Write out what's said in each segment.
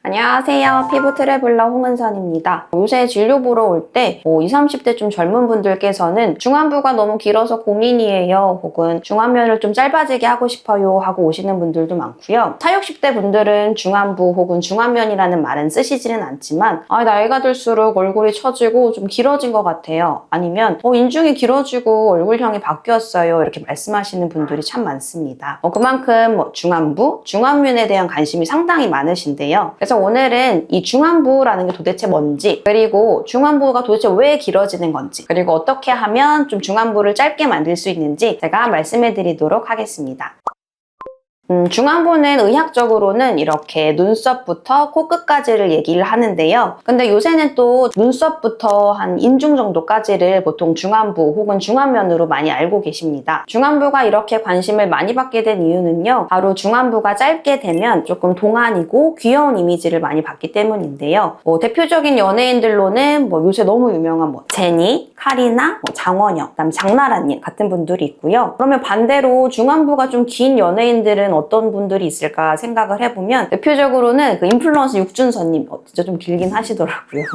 안녕하세요. 피부 트래블러 홍은선입니다. 요새 진료 보러 올 때 20, 30대 좀 젊은 분들께서는 중안부가 너무 길어서 고민이에요. 혹은 중안면을 좀 짧아지게 하고 싶어요 하고 오시는 분들도 많고요. 40, 60대 분들은 중안부 혹은 중안면이라는 말은 쓰시지는 않지만 나이가 들수록 얼굴이 처지고 좀 길어진 것 같아요. 아니면 인중이 길어지고 얼굴형이 바뀌었어요. 이렇게 말씀하시는 분들이 참 많습니다. 그만큼 중안부, 중안면에 대한 관심이 상당히 많으신데요. 그래서 오늘은 이 중안부라는 게 도대체 뭔지, 그리고 중안부가 도대체 왜 길어지는 건지, 그리고 어떻게 하면 좀 중안부를 짧게 만들 수 있는지 제가 말씀해 드리도록 하겠습니다. 중안부는 의학적으로는 이렇게 눈썹부터 코끝까지를 얘기를 하는데요. 근데 요새는 또 눈썹부터 한 인중 정도까지를 보통 중안부 혹은 중안면으로 많이 알고 계십니다. 중안부가 이렇게 관심을 많이 받게 된 이유는요. 바로 중안부가 짧게 되면 조금 동안이고 귀여운 이미지를 많이 받기 때문인데요. 대표적인 연예인들로는 요새 너무 유명한 제니, 카리나, 장원영, 그다음에 장나라님 같은 분들이 있고요. 그러면 반대로 중안부가 좀 긴 연예인들은 어떤 분들이 있을까 생각을 해보면 대표적으로는 그 인플루언서 육준서님 진짜 좀 길긴 하시더라고요.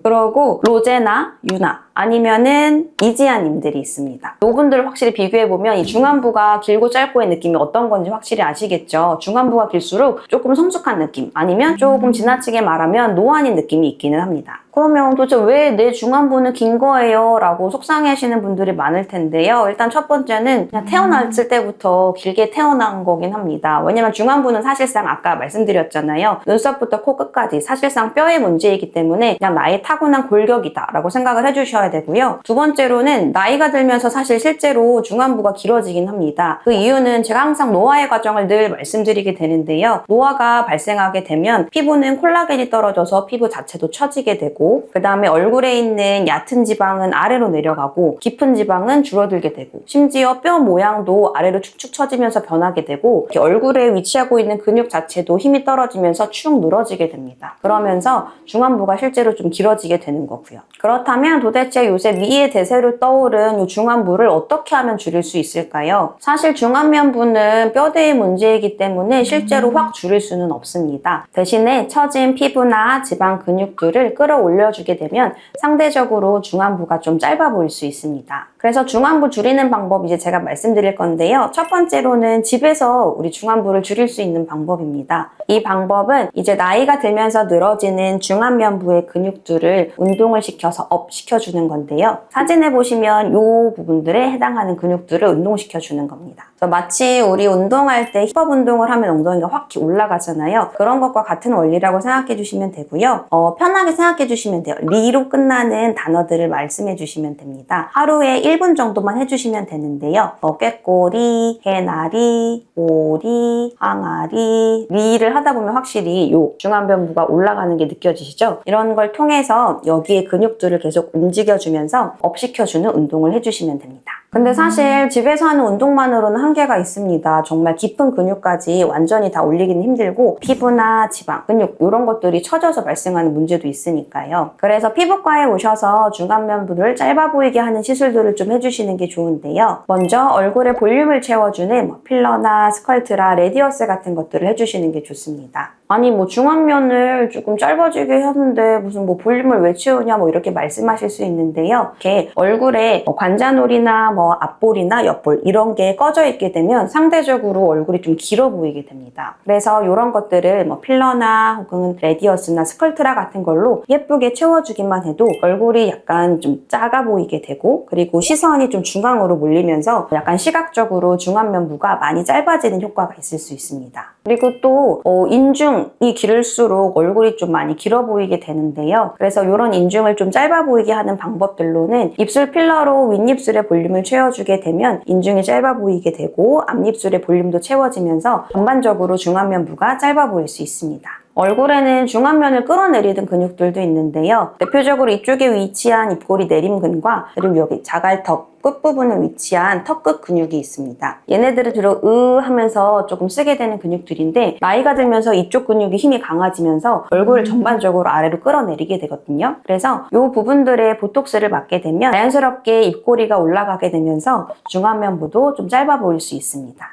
그러고 로제나 유나 아니면은 이지아님들이 있습니다. 이분들 확실히 비교해보면 이 중안부가 길고 짧고의 느낌이 어떤 건지 확실히 아시겠죠? 중안부가 길수록 조금 성숙한 느낌 아니면 조금 지나치게 말하면 노안인 느낌이 있기는 합니다. 그러면 도대체 왜 내 중안부는 긴 거예요? 라고 속상해 하시는 분들이 많을 텐데요. 일단 첫 번째는 그냥 태어났을 때부터 길게 태어난 거긴 합니다. 왜냐면 중안부는 사실상 아까 말씀드렸잖아요. 눈썹부터 코끝까지 사실상 뼈의 문제이기 때문에 그냥 나의 타고난 골격이다 라고 생각을 해주셔야 되고요. 두 번째로는 나이가 들면서 사실 실제로 중안부가 길어지긴 합니다. 그 이유는 제가 항상 노화의 과정을 늘 말씀드리게 되는데요. 노화가 발생하게 되면 피부는 콜라겐이 떨어져서 피부 자체도 처지게 되고 그 다음에 얼굴에 있는 얕은 지방은 아래로 내려가고 깊은 지방은 줄어들게 되고 심지어 뼈 모양도 아래로 축축 처지면서 변하게 되고 얼굴에 위치하고 있는 근육 자체도 힘이 떨어지면서 축 늘어지게 됩니다. 그러면서 중안부가 실제로 좀 길어지게 되는 거고요. 그렇다면 도대체 요새 미의 대세로 떠오른 이 중안부를 어떻게 하면 줄일 수 있을까요? 사실 중안면부는 뼈대의 문제이기 때문에 실제로 확 줄일 수는 없습니다. 대신에 처진 피부나 지방 근육들을 끌어올려주게 되면 상대적으로 중안부가 좀 짧아 보일 수 있습니다. 그래서 중안부 줄이는 방법 이제 제가 말씀드릴 건데요. 첫 번째로는 집에서 우리 중안부를 줄일 수 있는 방법입니다. 이 방법은 이제 나이가 들면서 늘어지는 중안면부의 근육들을 운동을 시켜서 업 시켜주는 건데요. 사진에 보시면 이 부분들에 해당하는 근육들을 운동시켜주는 겁니다. 마치 우리 운동할 때 힙업 운동을 하면 엉덩이가 확 올라가잖아요. 그런 것과 같은 원리라고 생각해 주시면 되고요. 편하게 생각해 주시면 돼요. 리로 끝나는 단어들을 말씀해 주시면 됩니다. 하루에 1분 정도만 해주시면 되는데요. 꾀꼬리, 해나리, 오리, 항아리, 리를 하다 보면 확실히 요 중안면부가 올라가는 게 느껴지시죠? 이런 걸 통해서 여기에 근육들을 계속 움직여주면서 업시켜주는 운동을 해주시면 됩니다. 근데 사실 집에서 하는 운동만으로는 한계가 있습니다. 정말 깊은 근육까지 완전히 다 올리기는 힘들고 피부나 지방, 근육 이런 것들이 처져서 발생하는 문제도 있으니까요. 그래서 피부과에 오셔서 중안면부를 짧아 보이게 하는 시술들을 좀 해주시는 게 좋은데요. 먼저 얼굴에 볼륨을 채워주는 필러나 스컬트라, 레디어스 같은 것들을 해주시는 게 좋습니다. 아니 중안면을 조금 짧아지게 하는데 무슨 볼륨을 왜 채우냐 이렇게 말씀하실 수 있는데요. 이렇게 얼굴에 관자놀이나 앞볼이나 옆볼 이런 게 꺼져 있게 되면 상대적으로 얼굴이 좀 길어 보이게 됩니다. 그래서 이런 것들을 필러나 혹은 레디어스나 스컬트라 같은 걸로 예쁘게 채워주기만 해도 얼굴이 약간 좀 작아 보이게 되고 그리고 시선이 좀 중앙으로 몰리면서 약간 시각적으로 중안면부가 많이 짧아지는 효과가 있을 수 있습니다. 그리고 또 인중이 길을수록 얼굴이 좀 많이 길어 보이게 되는데요. 그래서 이런 인중을 좀 짧아 보이게 하는 방법들로는 입술 필러로 윗입술의 볼륨을 채워주게 되면 인중이 짧아 보이게 되고 앞입술의 볼륨도 채워지면서 전반적으로 중안면부가 짧아 보일 수 있습니다. 얼굴에는 중안면을 끌어내리는 근육들도 있는데요. 대표적으로 이쪽에 위치한 입꼬리 내림근과 그리고 여기 자갈턱 끝부분에 위치한 턱끝 근육이 있습니다. 얘네들을 주로 하면서 조금 쓰게 되는 근육들인데 나이가 들면서 이쪽 근육이 힘이 강해지면서 얼굴을 전반적으로 아래로 끌어내리게 되거든요. 그래서 이 부분들에 보톡스를 맞게 되면 자연스럽게 입꼬리가 올라가게 되면서 중안면부도 좀 짧아 보일 수 있습니다.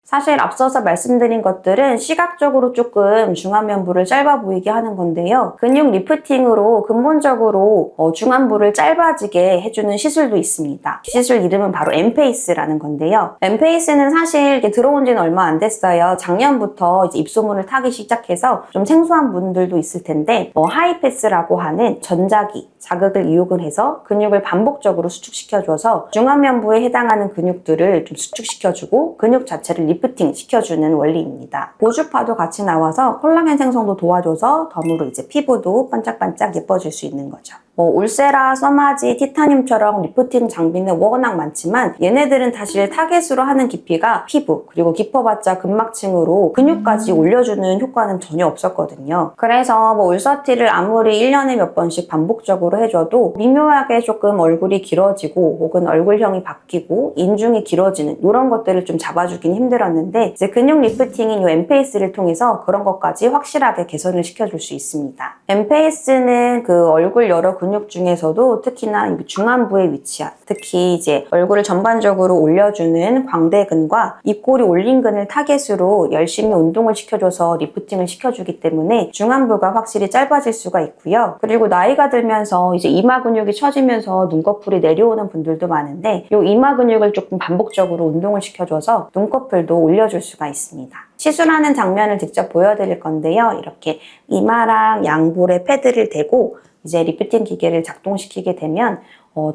사실 앞서서 말씀드린 것들은 시각적으로 조금 중안면부를 짧아 보이게 하는 건데요. 근육 리프팅으로 근본적으로 중안부를 짧아지게 해주는 시술도 있습니다. 시술 이름은 바로 엠페이스라는 건데요. 엠페이스는 사실 이렇게 들어온 지는 얼마 안 됐어요. 작년부터 이제 입소문을 타기 시작해서 좀 생소한 분들도 있을 텐데 하이패스라고 하는 전자기, 자극을 이용을 해서 근육을 반복적으로 수축시켜줘서 중안면부에 해당하는 근육들을 좀 수축시켜주고 근육 자체를 리프팅 시켜주는 원리입니다. 고주파도 같이 나와서 콜라겐 생성도 도와줘서 덤으로 이제 피부도 반짝반짝 예뻐질 수 있는 거죠. 울세라, 써마지, 티타늄처럼 리프팅 장비는 워낙 많지만 얘네들은 사실 타겟으로 하는 깊이가 피부 그리고 깊어봤자 근막층으로 근육까지 올려주는 효과는 전혀 없었거든요. 그래서 울서티를 아무리 1년에 몇 번씩 반복적으로 해줘도 미묘하게 조금 얼굴이 길어지고 혹은 얼굴형이 바뀌고 인중이 길어지는 이런 것들을 좀 잡아주긴 힘들었는데 이제 근육 리프팅인 이 엠페이스를 통해서 그런 것까지 확실하게 개선을 시켜줄 수 있습니다. 엠페이스는 그 얼굴 여러 근육 중에서도 특히나 중안부에 위치한 특히 이제 얼굴을 전반적으로 올려주는 광대근과 입꼬리 올림근을 타겟으로 열심히 운동을 시켜줘서 리프팅을 시켜주기 때문에 중안부가 확실히 짧아질 수가 있고요. 그리고 나이가 들면서 이제 이마 근육이 처지면서 눈꺼풀이 내려오는 분들도 많은데 이 이마 근육을 조금 반복적으로 운동을 시켜줘서 눈꺼풀도 올려줄 수가 있습니다. 시술하는 장면을 직접 보여드릴 건데요. 이렇게 이마랑 양볼에 패드를 대고 이제 리프팅 기계를 작동시키게 되면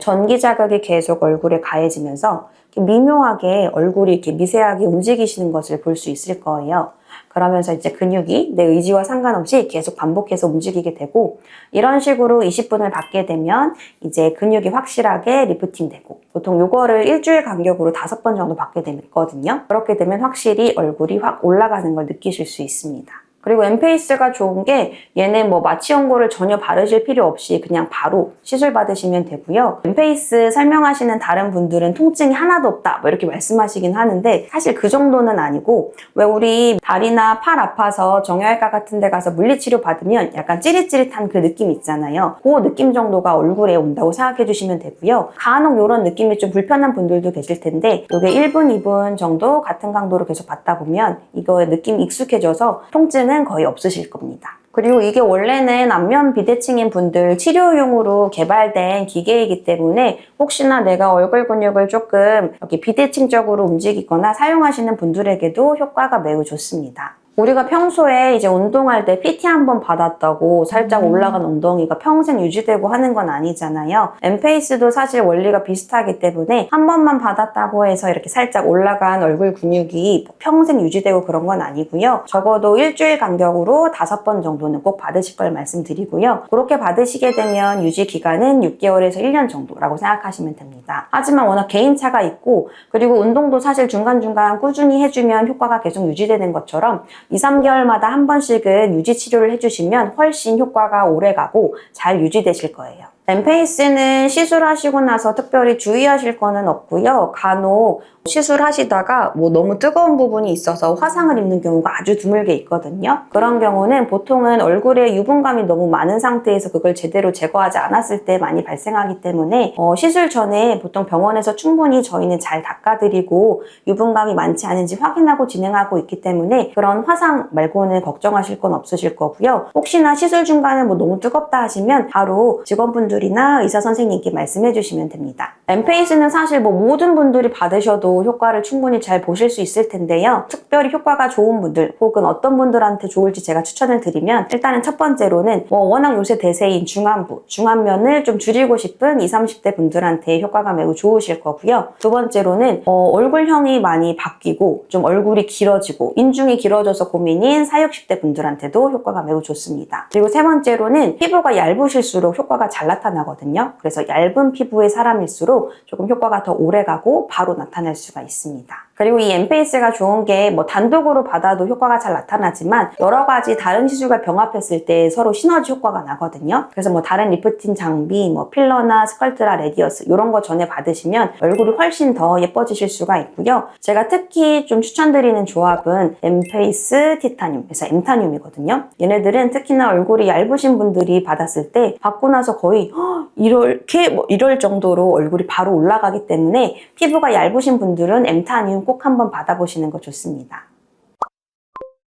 전기 자극이 계속 얼굴에 가해지면서 미묘하게 얼굴이 이렇게 미세하게 움직이시는 것을 볼 수 있을 거예요. 그러면서 이제 근육이 내 의지와 상관없이 계속 반복해서 움직이게 되고 이런 식으로 20분을 받게 되면 이제 근육이 확실하게 리프팅되고 보통 요거를 일주일 간격으로 5번 정도 받게 되거든요. 그렇게 되면 확실히 얼굴이 확 올라가는 걸 느끼실 수 있습니다. 그리고 엠페이스가 좋은 게 얘는 마취 연고를 전혀 바르실 필요 없이 그냥 바로 시술 받으시면 되고요. 엠페이스 설명하시는 다른 분들은 통증이 하나도 없다 이렇게 말씀하시긴 하는데 사실 그 정도는 아니고 왜 우리 다리나 팔 아파서 정형외과 같은 데 가서 물리치료 받으면 약간 찌릿찌릿한 그 느낌 있잖아요. 그 느낌 정도가 얼굴에 온다고 생각해 주시면 되고요. 간혹 이런 느낌이 좀 불편한 분들도 계실 텐데 이게 1분, 2분 정도 같은 강도로 계속 받다 보면 이거에 느낌이 익숙해져서 통증은 거의 없으실 겁니다. 그리고 이게 원래는 안면 비대칭인 분들 치료용으로 개발된 기계이기 때문에 혹시나 내가 얼굴 근육을 조금 이렇게 비대칭적으로 움직이거나 사용하시는 분들에게도 효과가 매우 좋습니다. 우리가 평소에 이제 운동할 때 PT 한번 받았다고 살짝 올라간 엉덩이가 평생 유지되고 하는 건 아니잖아요. 엠페이스도 사실 원리가 비슷하기 때문에 한 번만 받았다고 해서 이렇게 살짝 올라간 얼굴 근육이 평생 유지되고 그런 건 아니고요. 적어도 일주일 간격으로 5번 정도는 꼭 받으실 걸 말씀드리고요. 그렇게 받으시게 되면 유지 기간은 6개월에서 1년 정도라고 생각하시면 됩니다. 하지만 워낙 개인차가 있고 그리고 운동도 사실 중간중간 꾸준히 해주면 효과가 계속 유지되는 것처럼 2-3개월마다 한 번씩은 유지 치료를 해주시면 훨씬 효과가 오래가고 잘 유지되실 거예요. 엠페이스는 시술하시고 나서 특별히 주의하실 거는 없고요. 간혹 시술하시다가 너무 뜨거운 부분이 있어서 화상을 입는 경우가 아주 드물게 있거든요. 그런 경우는 보통은 얼굴에 유분감이 너무 많은 상태에서 그걸 제대로 제거하지 않았을 때 많이 발생하기 때문에 시술 전에 보통 병원에서 충분히 저희는 잘 닦아드리고 유분감이 많지 않은지 확인하고 진행하고 있기 때문에 그런 화상 말고는 걱정하실 건 없으실 거고요. 혹시나 시술 중간에 너무 뜨겁다 하시면 바로 직원분들이나 의사 선생님께 말씀해 주시면 됩니다. 엠페이스는 사실 모든 분들이 받으셔도 효과를 충분히 잘 보실 수 있을 텐데요. 특별히 효과가 좋은 분들 혹은 어떤 분들한테 좋을지 제가 추천을 드리면 일단은 첫 번째로는 워낙 요새 대세인 중안부, 중안면을 좀 줄이고 싶은 20, 30대 분들한테 효과가 매우 좋으실 거고요. 두 번째로는 얼굴형이 많이 바뀌고 좀 얼굴이 길어지고 인중이 길어져서 고민인 40, 60대 분들한테도 효과가 매우 좋습니다. 그리고 세 번째로는 피부가 얇으실수록 효과가 잘 나타나거든요. 그래서 얇은 피부의 사람일수록 조금 효과가 더 오래가고 바로 나타날 수가 있습니다. 그리고 이 엠페이스가 좋은 게 단독으로 받아도 효과가 잘 나타나지만 여러 가지 다른 시술과 병합했을 때 서로 시너지 효과가 나거든요. 그래서 다른 리프팅 장비, 필러나 스컬트라 레디어스 이런 거 전에 받으시면 얼굴이 훨씬 더 예뻐지실 수가 있고요. 제가 특히 좀 추천드리는 조합은 엠페이스 티타늄, 그래서 엠타늄이거든요. 얘네들은 특히나 얼굴이 얇으신 분들이 받았을 때 받고 나서 거의 이럴 정도로 얼굴이 바로 올라가기 때문에 피부가 얇으신 분들은 엠타늄 꼭 꼭 한번 받아보시는 거 좋습니다.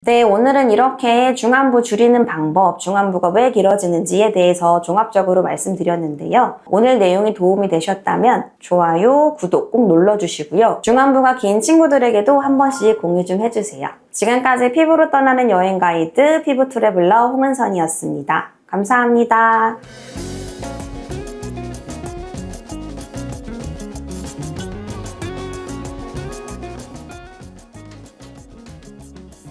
네, 오늘은 이렇게 중안부 줄이는 방법, 중안부가 왜 길어지는지에 대해서 종합적으로 말씀드렸는데요. 오늘 내용이 도움이 되셨다면 좋아요, 구독 꼭 눌러주시고요. 중안부가 긴 친구들에게도 한 번씩 공유 좀 해주세요. 지금까지 피부로 떠나는 여행 가이드 피부 트래블러 홍은선이었습니다. 감사합니다.